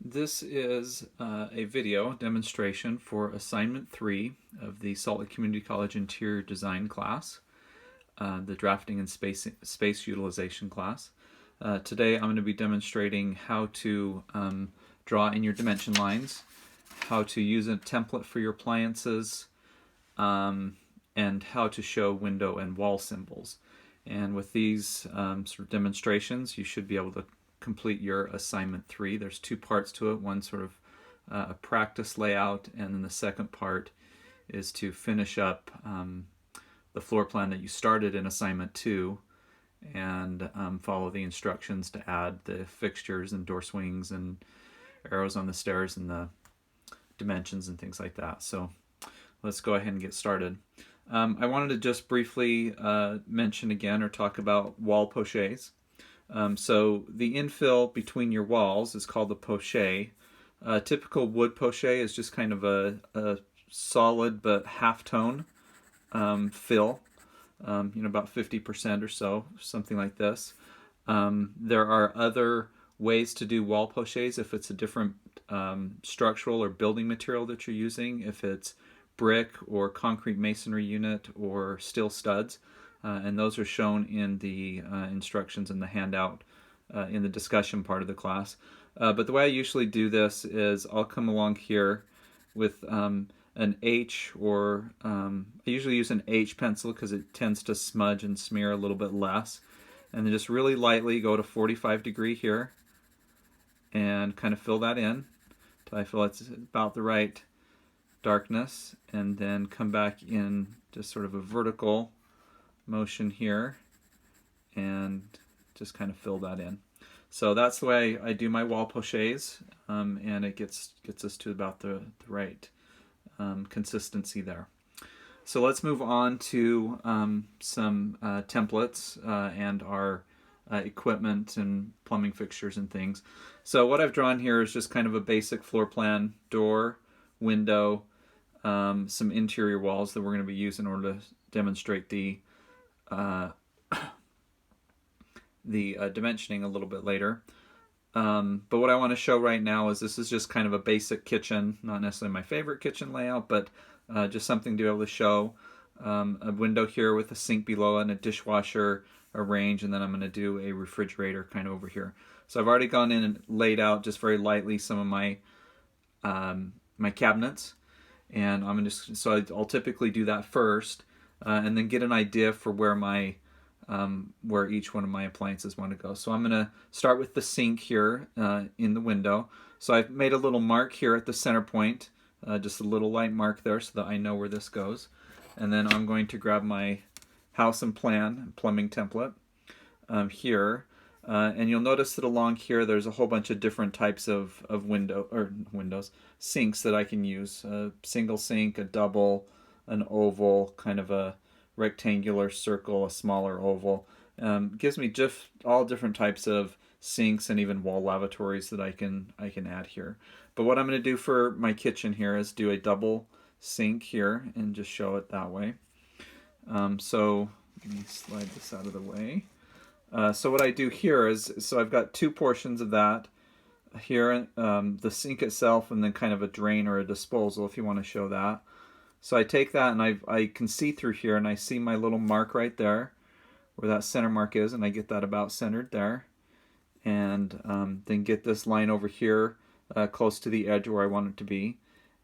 This is a video demonstration for assignment 3 of the Salt Lake Community College Interior Design class, the Drafting and Space Utilization class. Today I'm going to be demonstrating how to draw in your dimension lines, how to use a template for your appliances, and how to show window and wall symbols. And with these sort of demonstrations, you should be able to complete your assignment 3. There's two parts to it. One sort of a practice layout, and then the second part is to finish up the floor plan that you started in assignment 2 and follow the instructions to add the fixtures and door swings and arrows on the stairs and the dimensions and things like that. So let's go ahead and get started. I wanted to just briefly mention again or talk about wall pochés. So the infill between your walls is called the poché. Typical wood poché is just kind of a solid but half-tone fill, about 50% or so, something like this. There are other ways to do wall pochés if it's a different structural or building material that you're using, if it's brick or concrete masonry unit or steel studs. And those are shown in the instructions in the handout in the discussion part of the class. But the way I usually do this is I'll come along here with an H, or I usually use an H pencil because it tends to smudge and smear a little bit less. And then just really lightly go to 45 degree here and kind of fill that in until I feel it's about the right darkness, and then come back in just sort of a vertical motion here and just kind of fill that in. So that's the way I do my wall pochés, and it gets us to about the right consistency there. So let's move on to some templates and our equipment and plumbing fixtures and things. So what I've drawn here is just kind of a basic floor plan: door, window, some interior walls that we're going to be using in order to demonstrate the dimensioning a little bit later. But what I want to show right now is this is just kind of a basic kitchen, not necessarily my favorite kitchen layout, but just something to be able to show. A window here with a sink below and a dishwasher, a range, and then I'm going to do a refrigerator kind of over here. So I've already gone in and laid out just very lightly some of my my cabinets, and I'll typically do that first, and then get an idea for where each one of my appliances want to go. So I'm going to start with the sink here in the window. So I've made a little mark here at the center point, just a little light mark there so that I know where this goes. And then I'm going to grab my house and plan plumbing template here. And you'll notice that along here there's a whole bunch of different types of sinks that I can use. A single sink, a double, an oval, kind of a rectangular circle, a smaller oval. Gives me just all different types of sinks and even wall lavatories that I can add here. But what I'm going to do for my kitchen here is do a double sink here and just show it that way. So let me slide this out of the way. So what I do here is, so I've got two portions of that here, the sink itself and then kind of a drain or a disposal if you want to show that. So I take that and I can see through here and I see my little mark right there where that center mark is, and I get that about centered there, and then get this line over here close to the edge where I want it to be,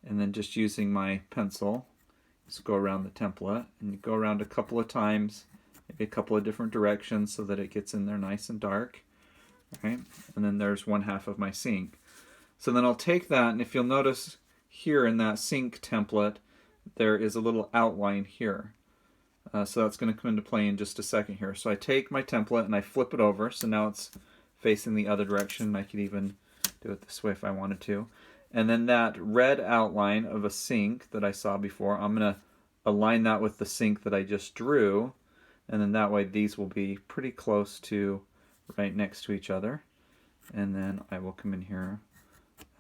and then just using my pencil just go around the template, and you go around a couple of times, maybe a couple of different directions so that it gets in there nice and dark. Okay, and then there's one half of my sink. So then I'll take that, and if you'll notice here in that sink template there is a little outline here. So that's going to come into play in just a second here. So I take my template and I flip it over, so now it's facing the other direction. I could even do it this way if I wanted to. And then that red outline of a sink that I saw before, I'm going to align that with the sink that I just drew, and then that way these will be pretty close to right next to each other. And then I will come in here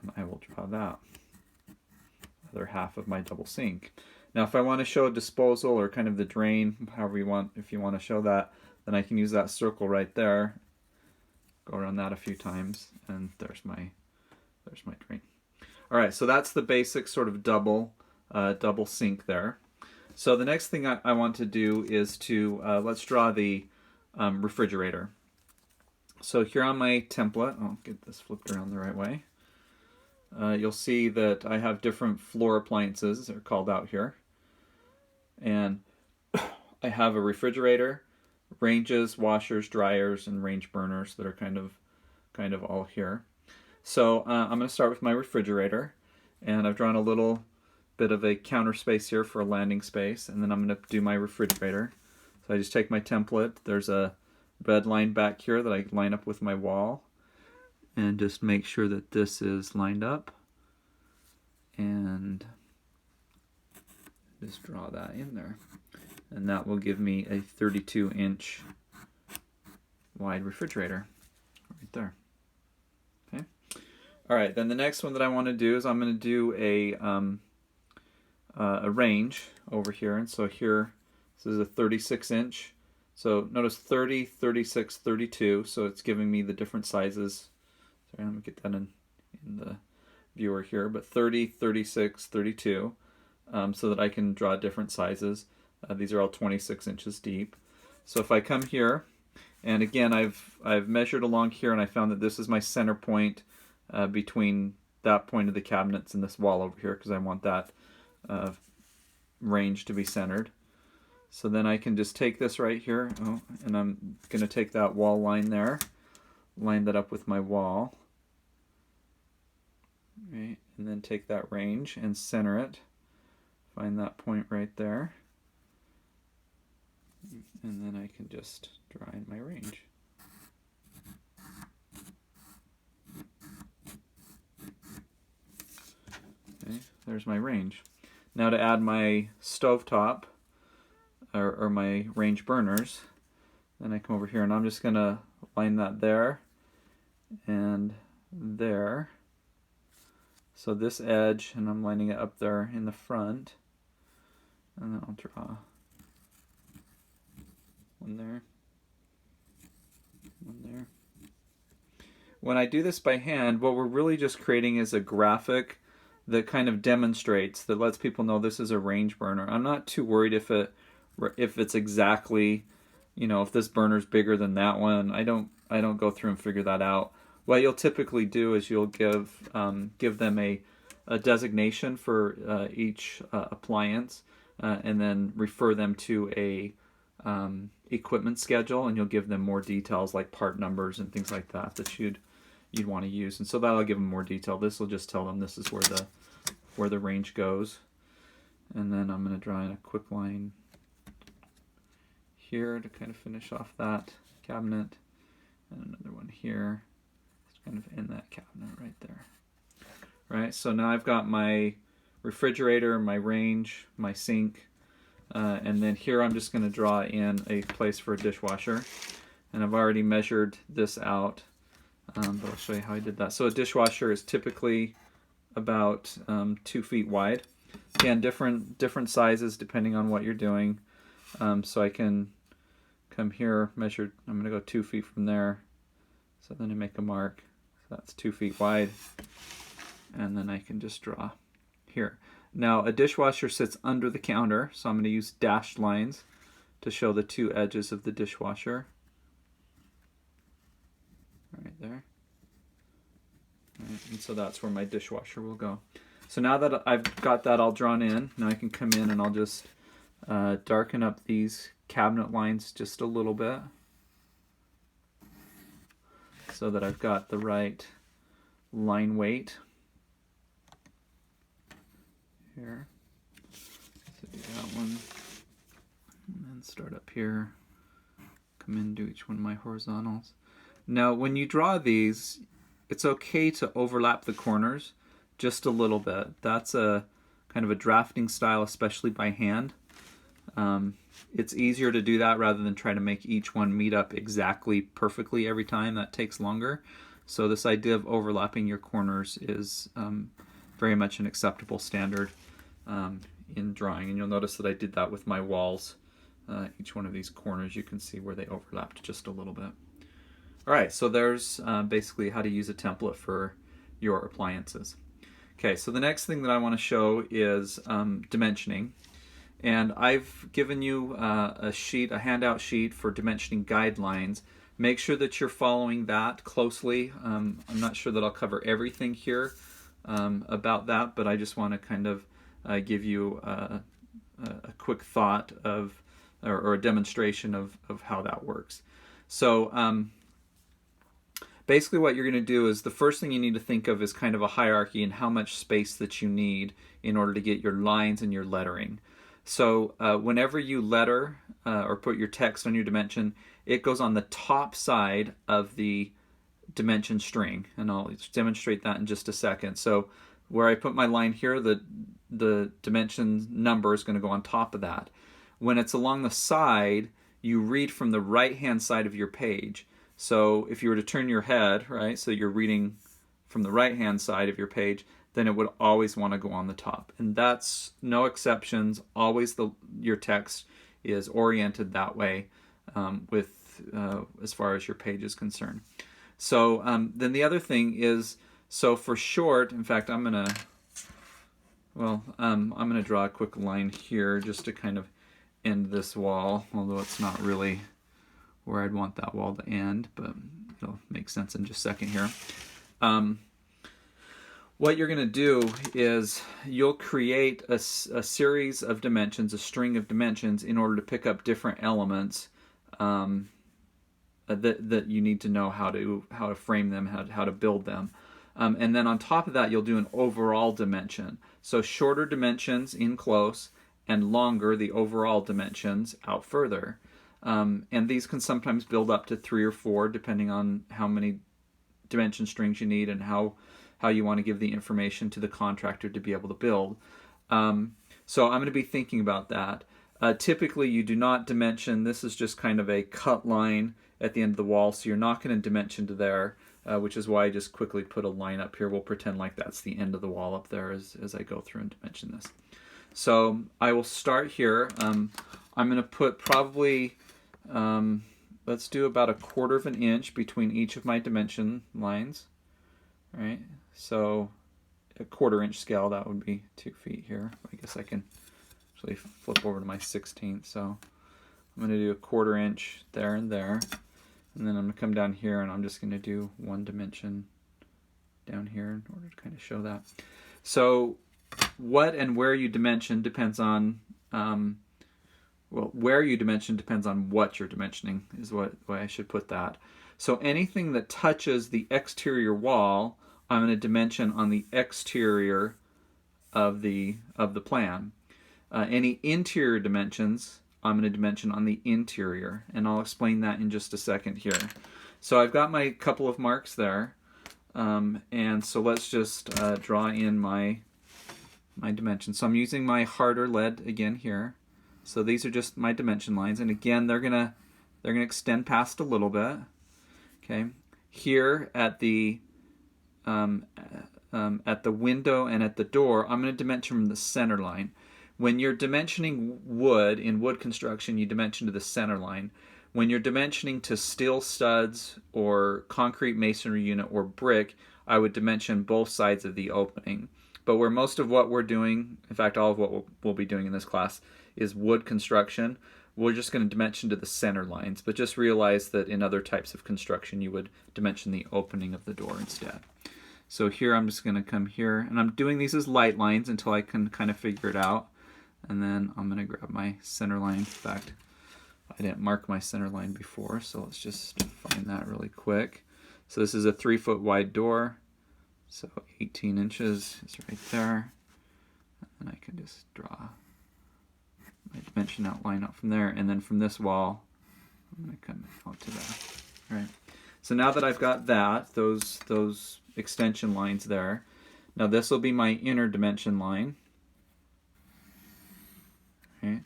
and I will draw that other half of my double sink. Now if I want to show a disposal or kind of the drain, however you want, if you want to show that, then I can use that circle right there, go around that a few times, and there's my There's my drain. All right, so that's the basic sort of double sink there. So the next thing I want to do is to, let's draw the refrigerator. So here on my template, I'll get this flipped around the right way. You'll see that I have different floor appliances that are called out here. And I have a refrigerator, ranges, washers, dryers, and range burners that are kind of all here. So I'm going to start with my refrigerator, and I've drawn a little bit of a counter space here for a landing space, and then I'm going to do my refrigerator. So I just take my template. There's a red line back here that I line up with my wall, and just make sure that this is lined up, and just draw that in there. And that will give me a 32-inch wide refrigerator right there. Okay. All right, then the next one that I want to do is I'm going to do a range over here. And so here, this is a 36-inch. So notice 30, 36, 32. So it's giving me the different sizes. Sorry, let me get that in the viewer here. But 30, 36, 32, so that I can draw different sizes. These are all 26 inches deep. So if I come here, and again, I've measured along here, and I found that this is my center point between that point of the cabinets and this wall over here, because I want that range to be centered. So then I can just take this right here, and I'm going to take that wall line there, line that up with my wall, right, and then take that range and center it. Find that point right there. And then I can just draw in my range. Okay, there's my range. Now to add my stovetop, or my range burners, then I come over here and I'm just going to line that there and there. So this edge, and I'm lining it up there in the front, and then I'll draw one there, one there. When I do this by hand, what we're really just creating is a graphic that kind of demonstrates, that lets people know this is a range burner. I'm not too worried if it's exactly, if this burner's bigger than that one. I don't go through and figure that out. What you'll typically do is you'll give them a designation for each appliance, and then refer them to a equipment schedule, and you'll give them more details like part numbers and things like that you'd want to use, and so that'll give them more detail. This will just tell them this is where the range goes. And then I'm going to draw in a quick line here to kind of finish off that cabinet, and another one here to kind of end that cabinet right there. Right, so now I've got my refrigerator, my range, my sink, and then here I'm just going to draw in a place for a dishwasher. And I've already measured this out, but I'll show you how I did that. So a dishwasher is typically about 2 feet wide. Again, different sizes depending on what you're doing. So I can come here, measure, I'm going to go 2 feet from there. So then I make a mark. So that's 2 feet wide. And then I can just draw here. Now a dishwasher sits under the counter, so I'm going to use dashed lines to show the two edges of the dishwasher. Right there. Right, and so that's where my dishwasher will go. So now that I've got that all drawn in, now I can come in and I'll just darken up these cabinet lines just a little bit, so that I've got the right line weight here. So do that one, and then start up here, come in, do each one of my horizontals. Now when you draw these, it's okay to overlap the corners just a little bit. That's a kind of a drafting style, especially by hand. It's easier to do that rather than try to make each one meet up exactly perfectly every time. That takes longer. So this idea of overlapping your corners is very much an acceptable standard in drawing. And you'll notice that I did that with my walls. Each one of these corners, you can see where they overlapped just a little bit. All right, so there's basically how to use a template for your appliances. Okay, so the next thing that I want to show is dimensioning. And I've given you a handout sheet for dimensioning guidelines. Make sure that you're following that closely. I'm not sure that I'll cover everything here about that, but I just want to kind of give you a quick thought of, or a demonstration of how that works. So basically what you're going to do is the first thing you need to think of is kind of a hierarchy and how much space that you need in order to get your lines and your lettering. So whenever you letter or put your text on your dimension, it goes on the top side of the dimension string, and I'll demonstrate that in just a second. So where I put my line here, the dimension number is going to go on top of that. When it's along the side, you read from the right-hand side of your page. So if you were to turn your head, right, so you're reading from the right-hand side of your page, then it would always want to go on the top. And that's no exceptions. Always your text is oriented that way as far as your page is concerned. So then the other thing is, so for short, in fact, I'm going to draw a quick line here just to kind of end this wall, although it's not really where I'd want that wall to end, but it'll make sense in just a second here. What you're going to do is you'll create a series of dimensions, a string of dimensions, in order to pick up different elements that you need to know how to frame them, how to build them. And then on top of that, you'll do an overall dimension. So shorter dimensions in close, and longer, the overall dimensions, out further. And these can sometimes build up to 3 or 4, depending on how many dimension strings you need and how you want to give the information to the contractor to be able to build. So I'm going to be thinking about that. Typically, you do not dimension. This is just kind of a cut line at the end of the wall, so you're not going to dimension to there, which is why I just quickly put a line up here. We'll pretend like that's the end of the wall up there as I go through and dimension this. So I will start here. I'm going to put probably, let's do about 1/4 of an inch between each of my dimension lines. All right, so a 1/4 inch scale, that would be 2 feet here. I guess I can actually flip over to my 16th. So I'm going to do a 1/4 inch there and there. And then I'm going to come down here and I'm just going to do 1 dimension down here in order to kind of show that. So what and where you dimension depends on, where you dimension depends on what you're dimensioning, is the way I should put that. So anything that touches the exterior wall, I'm going to dimension on the exterior of the plan. Any interior dimensions, I'm going to dimension on the interior, and I'll explain that in just a second here. So I've got my couple of marks there, and so let's just draw in my dimensions. So I'm using my harder lead again here. So these are just my dimension lines, and again they're gonna extend past a little bit. Okay, here at the window and at the door, I'm going to dimension from the center line. When you're dimensioning wood, in wood construction, you dimension to the center line. When you're dimensioning to steel studs or concrete masonry unit or brick, I would dimension both sides of the opening. But where most of what we're doing, in fact all of what we'll be doing in this class, is wood construction, we're just going to dimension to the center lines. But just realize that in other types of construction you would dimension the opening of the door instead. So here I'm just going to come here, and I'm doing these as light lines until I can kind of figure it out. And then I'm going to grab my center line. In fact, I didn't mark my center line before, so let's just find that really quick. So this is a 3-foot wide door, so 18 inches is right there. And I can just draw my dimension outline out from there, and then from this wall, I'm going to come out to that. All right. So now that I've got that, those extension lines there, now this will be my inner dimension line. Okay.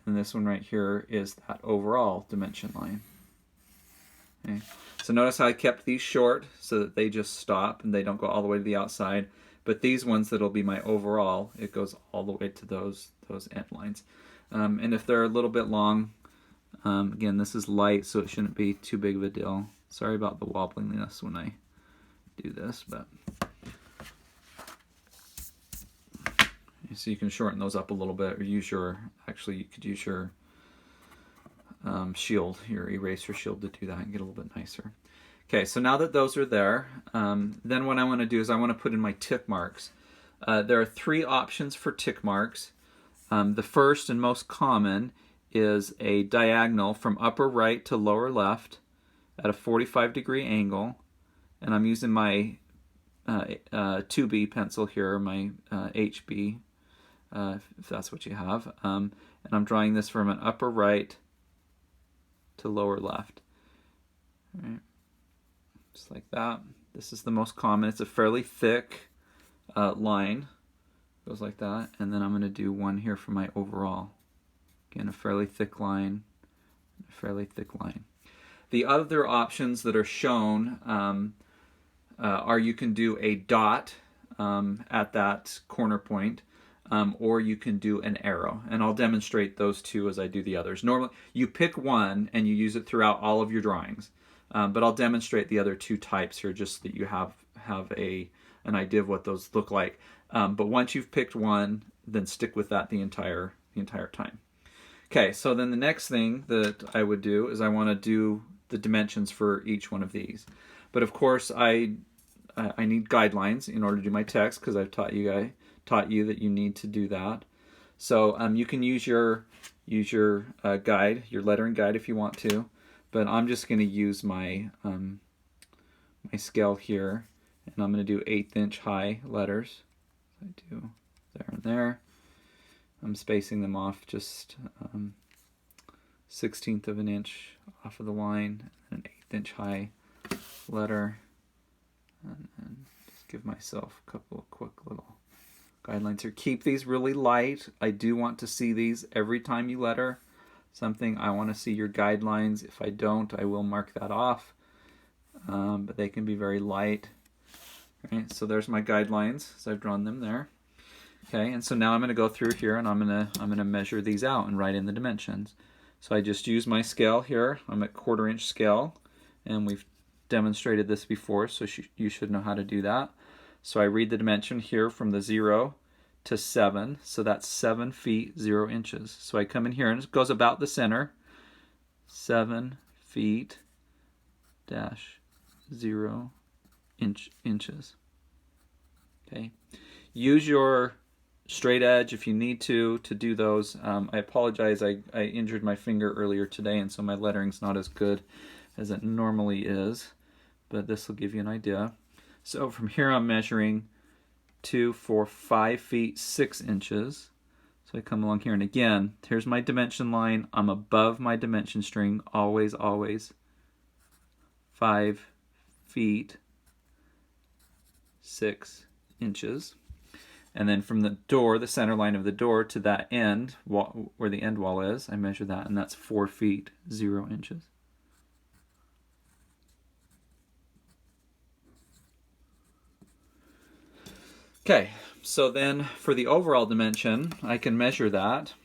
And this one right here is that overall dimension line. Okay. So notice how I kept these short so that they just stop and they don't go all the way to the outside. But these ones that'll be my overall, it goes all the way to those end lines. And if they're a little bit long, again, this is light, so it shouldn't be too big of a deal. Sorry about the wobbliness when I do this, but So you can shorten those up a little bit, or use your, actually you could use your shield, your eraser shield, to do that and get a little bit nicer. Okay, so now that those are there, then what I want to do is I want to put in my tick marks. There are 3 options for tick marks. The first and most common is a diagonal from upper right to lower left at a 45-degree angle, and I'm using my 2B pencil here, my HB, if that's what you have, and I'm drawing this from an upper right to lower left. All right. Just like that. This is the most common. It's a fairly thick line. Goes like that. And then I'm going to do one here for my overall. Again, a fairly thick line, a fairly thick line. The other options that are shown are you can do a dot at that corner point, or you can do an arrow. And I'll demonstrate those 2 as I do the others. Normally, you pick one and you use it throughout all of your drawings. But I'll demonstrate the other 2 types here just so that you have an idea of what those look like. But once you've picked one, then stick with that the entire time. Okay, so then the next thing that I would do is I want to do the dimensions for each one of these. But of course, I need guidelines in order to do my text, because I've taught you that you need to do that. So you can use your guide, your lettering guide, if you want to. But I'm just going to use my my scale here, and I'm going to do 1/8 inch high letters. I do there and there. I'm spacing them off just 1/16 of an inch off of the line, and an 1/8 inch high letter, and just give myself a couple of quick little guidelines here. Keep these really light. I do want to see these every time you letter something. I want to see your guidelines. If I don't, I will mark that off, but they can be very light. Right, so there's my guidelines, so I've drawn them there. Okay, and so now I'm going to go through here, and I'm going to measure these out and write in the dimensions. So I just use my scale here. I'm at 1/4 inch scale, and we've demonstrated this before, so you should know how to do that. So I read the dimension here from the 0 to 7, so that's 7 feet 0 inches. So I come in here, and it goes about the center, 7 feet dash 0 inches. Okay, use your straight edge if you need to do those. I apologize, I injured my finger earlier today, and so my lettering's not as good as it normally is, but this will give you an idea. So from here I'm measuring 2, 4, 5 feet 6 inches. So I come along here, and again, here's my dimension line. I'm above my dimension string, always 5 feet 6 inches. And then from the door, the center line of the door, to that end, where the end wall is, I measure that, and that's 4 feet 0 inches. Okay, so then for the overall dimension, I can measure that,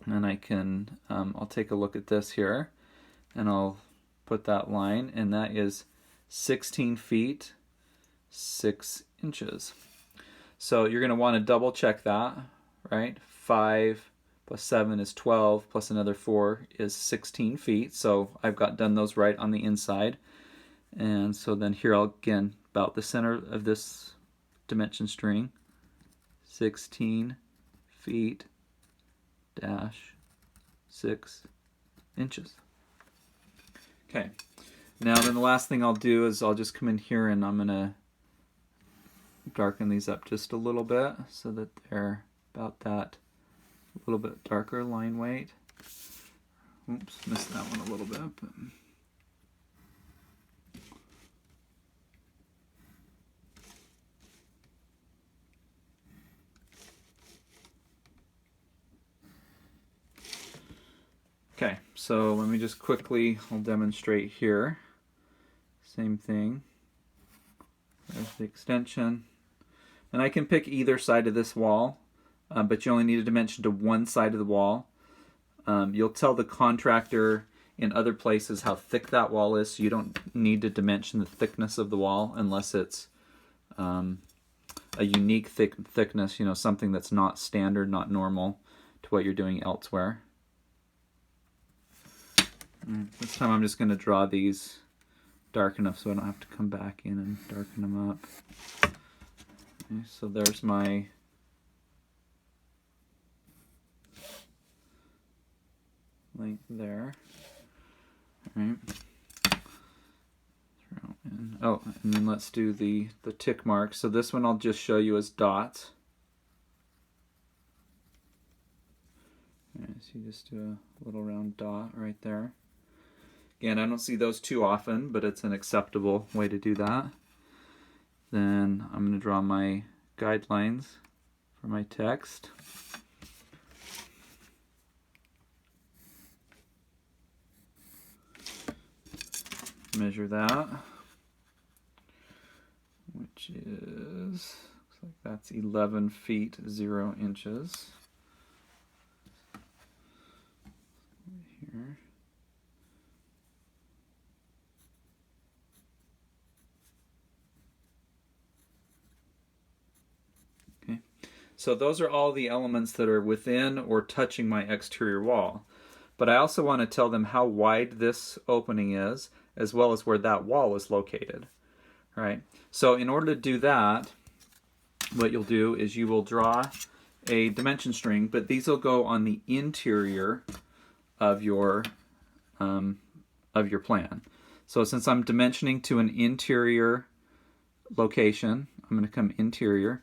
and I can, I'll take a look at this here, and I'll put that line, and that is 16 feet 6 inches. So you're going to want to double check that, right? 5 plus 7 is 12, plus another 4 is 16 feet. So I've got done those right on the inside. And so then here I'll, again, about the center of this dimension string, 16 feet dash 6 inches. Okay, now then the last thing I'll do is I'll just come in here, and I'm going to darken these up just a little bit so that they're about that little bit darker line weight. Oops, missed that one a little bit. But okay, so let me just quickly, I'll demonstrate here. Same thing. There's the extension. And I can pick either side of this wall, but you only need a dimension to one side of the wall. You'll tell the contractor in other places how thick that wall is, so you don't need to dimension the thickness of the wall unless it's a unique thickness, you know, something that's not standard, not normal to what you're doing elsewhere. This time I'm just going to draw these dark enough so I don't have to come back in and darken them up. Okay, so there's my length there. All right. Oh, and then let's do the tick mark. So this one I'll just show you as dots. All right, so you just do a little round dot right there. Again, I don't see those too often, but it's an acceptable way to do that. Then I'm going to draw my guidelines for my text. Measure that, which is, looks like that's 11 feet 0 inches. Here. Okay, so those are all the elements that are within or touching my exterior wall. But I also want to tell them how wide this opening is, as well as where that wall is located. All right. So in order to do that, what you'll do is you will draw a dimension string, but these will go on the interior of your plan. So since I'm dimensioning to an interior location, I'm going to come interior,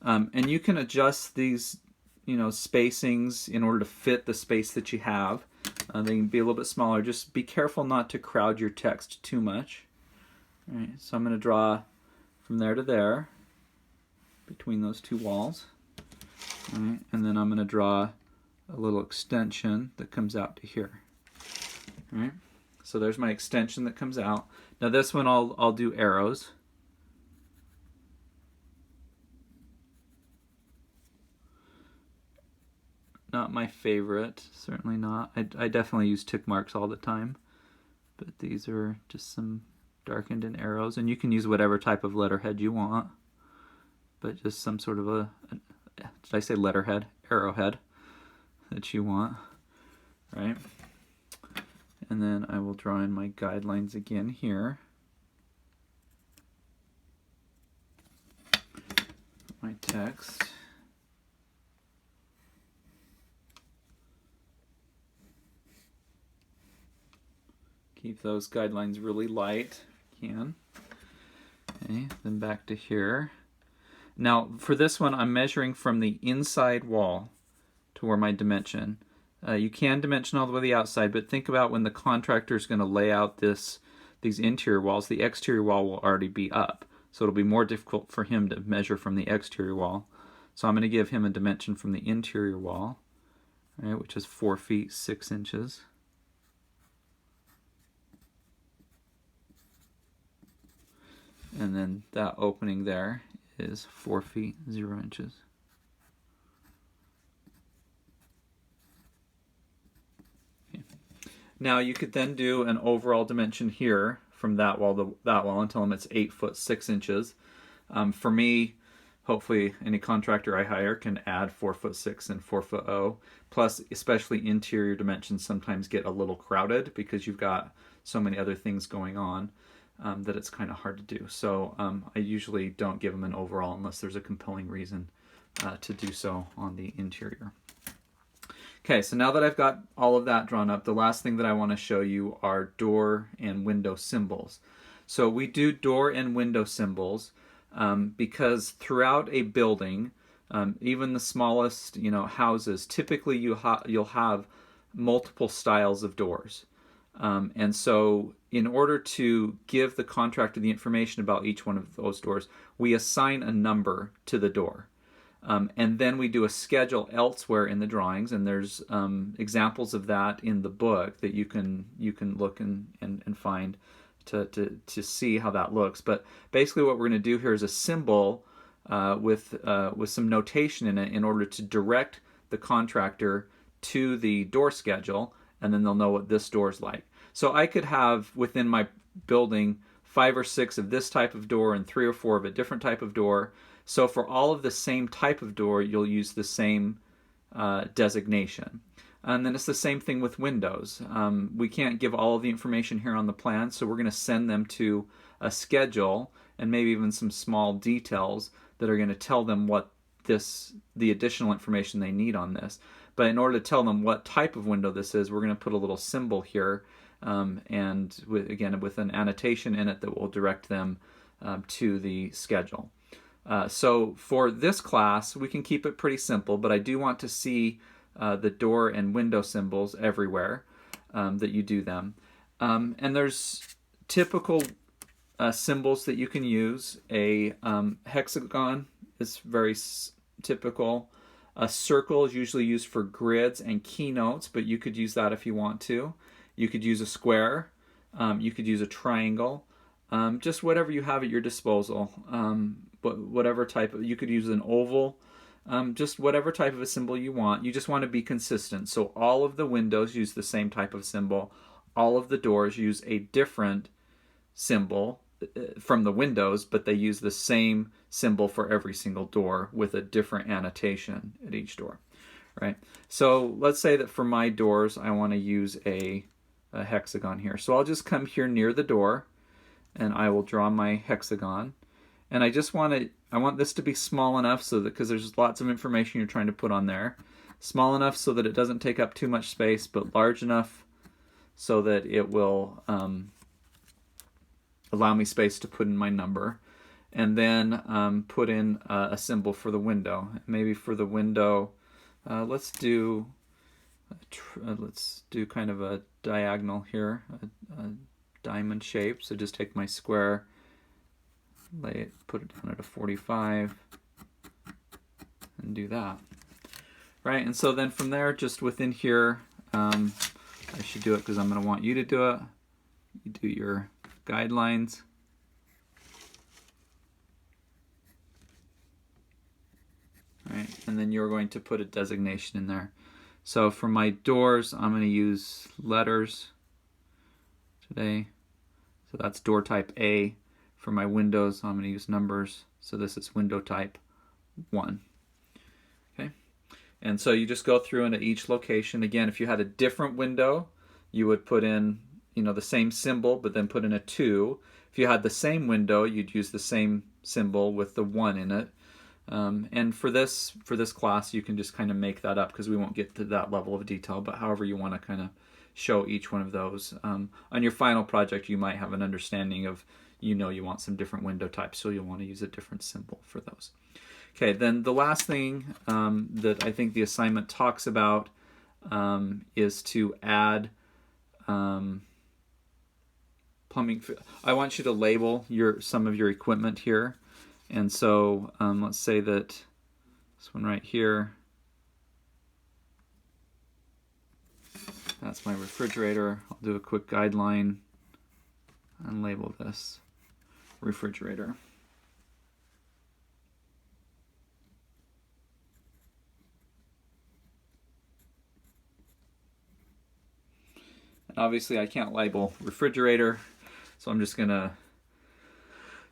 and you can adjust these, you know, spacings in order to fit the space that you have. They can be a little bit smaller. Just be careful not to crowd your text too much. All right, so I'm going to draw from there to there, between those two walls. All right, and then I'm going to draw a little extension that comes out to here. All right, so there's my extension that comes out. Now this one I'll do arrows. Not my favorite, certainly not. I definitely use tick marks all the time, but these are just some darkened in arrows, and you can use whatever type of letterhead you want, but just some sort of did I say letterhead? Arrowhead that you want, right? And then I will draw in my guidelines again here. My text. Keep those guidelines really light if you can. Okay, then back to here. Now for this one, I'm measuring from the inside wall to where my dimension. You can dimension all the way to the outside, but think about when the contractor is going to lay out these interior walls, the exterior wall will already be up. So it'll be more difficult for him to measure from the exterior wall. So I'm going to give him a dimension from the interior wall, right, which is 4 feet 6 inches. And then that opening there is 4 feet 0 inches. Okay. Now you could then do an overall dimension here from that wall to that wall and tell them it's 8 foot 6 inches. For me, hopefully any contractor I hire can add 4 foot 6 and 4 foot 0. Plus, especially interior dimensions sometimes get a little crowded because you've got so many other things going on. That it's kind of hard to do. So I usually don't give them an overall unless there's a compelling reason to do so on the interior. Okay, so now that I've got all of that drawn up, the last thing that I want to show you are door and window symbols. So we do door and window symbols because throughout a building, even the smallest, you know, houses, typically you'll have multiple styles of doors. And so in order to give the contractor the information about each one of those doors, we assign a number to the door. And then we do a schedule elsewhere in the drawings, and there's examples of that in the book that you can look and find to see how that looks. But basically what we're going to do here is a symbol with some notation in it in order to direct the contractor to the door schedule, and then they'll know what this door is like. So I could have within my building 5 or 6 of this type of door and 3 or 4 of a different type of door. So for all of the same type of door, you'll use the same designation. And then it's the same thing with windows. We can't give all of the information here on the plan, so we're going to send them to a schedule and maybe even some small details that are going to tell them what the additional information they need on this. But in order to tell them what type of window this is, we're going to put a little symbol here, and again with an annotation in it that will direct them to the schedule. So for this class, we can keep it pretty simple, but I do want to see the door and window symbols everywhere that you do them. And there's typical symbols that you can use. A hexagon is very typical. A circle is usually used for grids and keynotes, but you could use that if you want to. You could use a square. You could use a triangle. Just whatever you have at your disposal. Whatever type of, you could use an oval. Just whatever type of a symbol you want. You just want to be consistent. So all of the windows use the same type of symbol. All of the doors use a different symbol from the windows, but they use the same symbol for every single door with a different annotation at each door, right? So let's say that for my doors, I want to use a hexagon here. So I'll just come here near the door and I will draw my hexagon. And I want this to be small enough so that, because there's lots of information you're trying to put on there, small enough so that it doesn't take up too much space, but large enough so that it will allow me space to put in my number. And then put in a symbol for the window. Maybe for the window, let's do kind of a diagonal here, a diamond shape. So just take my square, put it down at a 45, and do that. Right, and so then from there, just within here, I should do it because I'm going to want you to do it. You do your guidelines. Right, and then you're going to put a designation in there. So for my doors, I'm going to use letters today. So that's door type A. For my windows, I'm going to use numbers. So this is window type 1. Okay, and so you just go through into each location. Again, if you had a different window, you would put in, the same symbol, but then put in a 2. If you had the same window, you'd use the same symbol with the 1 in it. And for this class, you can just kind of make that up because we won't get to that level of detail, but however you want to kind of show each one of those. On your final project, you might have an understanding of, you want some different window types, so you'll want to use a different symbol for those. Okay, then the last thing that I think the assignment talks about is to add plumbing. I want you to label some of your equipment here. And so let's say that this one right here, that's my refrigerator. I'll do a quick guideline and label this refrigerator. And obviously I can't label refrigerator, so I'm just going to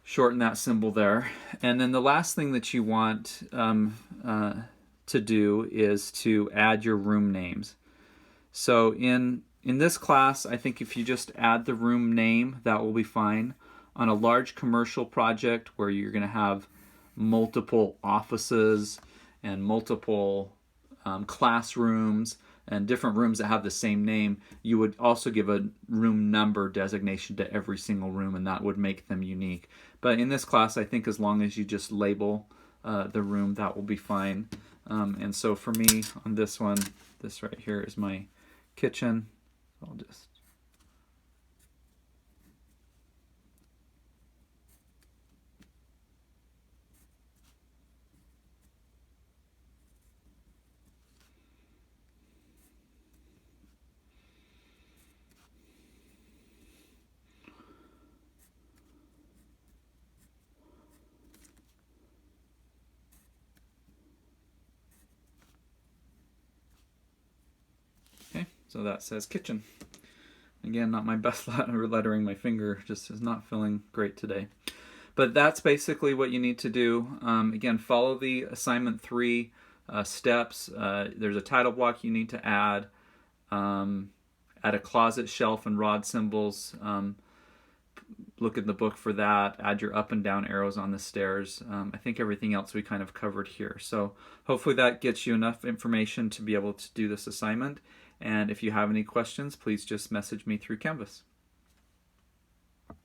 shorten that symbol there. And then the last thing that you want to do is to add your room names. So in this class, I think if you just add the room name, that will be fine. On a large commercial project where you're going to have multiple offices and multiple classrooms and different rooms that have the same name, you would also give a room number designation to every single room, and that would make them unique. But in this class, I think as long as you just label the room, that will be fine. And so for me, on this one, this right here is my kitchen. I'll just... So that says kitchen. Again, not my best lettering. My finger just is not feeling great today. But that's basically what you need to do. Again, follow the assignment 3 steps. There's a title block you need to add. Add a closet, shelf, and rod symbols. Look in the book for that. Add your up and down arrows on the stairs. I think everything else we kind of covered here. So hopefully that gets you enough information to be able to do this assignment. And if you have any questions, please just message me through Canvas.